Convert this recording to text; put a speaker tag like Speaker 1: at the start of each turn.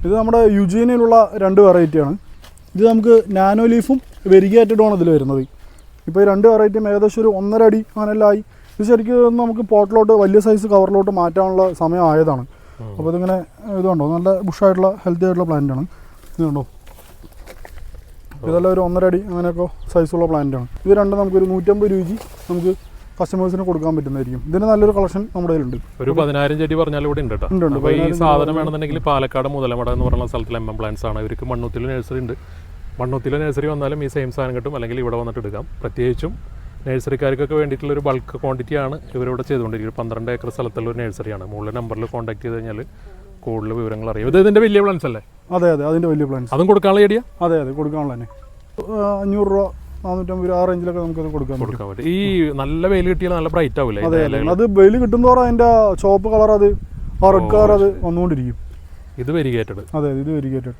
Speaker 1: ഇത് നമ്മുടെ യുജീനിലുള്ള 2 വെറൈറ്റിയാണ്. ഇത് നമുക്ക് നാനോ ലീഫും വെരിഗേറ്റഡുമാണ് ഇതിൽ വരുന്നത്. ഇപ്പോൾ ഈ 2 വെറൈറ്റിയും ഏകദേശം ഒരു 1.5 അടി അങ്ങനെല്ലാം ആയി. ഇത് ശരിക്കും നമുക്ക് പോട്ടിലോട്ട് വലിയ സൈസ് കവറിലോട്ട് മാറ്റാനുള്ള സമയം ആയതാണ്. അപ്പോൾ ഇതിങ്ങനെ ഇതുണ്ടോ, നല്ല ബുഷായിട്ടുള്ള ഹെൽത്തി ആയിട്ടുള്ള പ്ലാന്റാണ്. ഇതുണ്ടോ, ഇതെല്ലാം ഒരു 1.5 അടി അങ്ങനെയൊക്കെ സൈസുള്ള പ്ലാന്റാണ്. ഇത് രണ്ടും നമുക്കൊരു 150 രൂപ നമുക്ക് കസ്റ്റമേഴ്സിന് കൊടുക്കാൻ പറ്റുന്നതായിരിക്കും. ഇതിന് നല്ലൊരു കളക്ഷൻ നമ്മുടെ കയ്യിലുണ്ട്.
Speaker 2: ഒരു 10,000 ചെടി പറഞ്ഞാൽ ഇവിടെ ഉണ്ട് കേട്ടോ. അപ്പോൾ ഈ സാധനം വേണമെന്നുണ്ടെങ്കിൽ പാലക്കാട് മുതലമട എന്ന് പറയുന്ന സ്ഥലത്തിൽ MM പ്ലാന്റ്സ് ആണ്. ഇവർക്ക് മണ്ണുത്തിലെ നഴ്സറി ഉണ്ട്. മണ്ണുത്തിലെ നഴ്സറി വന്നാലും ഈ സെയിം സാധനം കിട്ടും, അല്ലെങ്കിൽ ഇവിടെ വന്നിട്ട് എടുക്കാം. പ്രത്യേകിച്ചും നഴ്സറിക്കാർക്കൊക്കെ വേണ്ടിയിട്ടുള്ള ഒരു ബൾക്ക് ക്വാണ്ടിറ്റിയാണ് ഇവരിവിടെ ചെയ്തുകൊണ്ടിരിക്കുന്നത്. 12 ഏക്കർ സ്ഥലത്തുള്ള ഒരു നഴ്സറിയാണ്. മുകളിൽ നമ്പറിൽ കോൺടാക്ട് ചെയ്ത് കഴിഞ്ഞാൽ കൂടുതൽ വിവരങ്ങൾ അറിയും. ഇത് ഇതിൻ്റെ വലിയ പ്ലാന്റ്സ് അല്ലേ?
Speaker 1: അതെ, അതിൻ്റെ വലിയ പ്ലാന്റ്സ്.
Speaker 2: അതും കൊടുക്കാനുള്ള ചെടിയാ?
Speaker 1: അതെ, കൊടുക്കാനുള്ള തന്നെ. 500 രൂപ 450 ആ റേഞ്ചിലൊക്കെ നമുക്കത് കൊടുക്കാൻ പറ്റും.
Speaker 2: ഈ നല്ല വെയിൽ കിട്ടിയാൽ നല്ല ബ്രൈറ്റ് ആവില്ലേ?
Speaker 1: അതെ, അത് വെയിൽ കിട്ടുന്നതോടെ അതിൻ്റെ ചുവപ്പ് കളർ, അത് റെഡ് കളർ അത് വന്നുകൊണ്ടിരിക്കും.
Speaker 2: ഇത് വെരിഗേറ്റഡ്.
Speaker 1: അതെ, ഇത് വെരിഗേറ്റഡ്.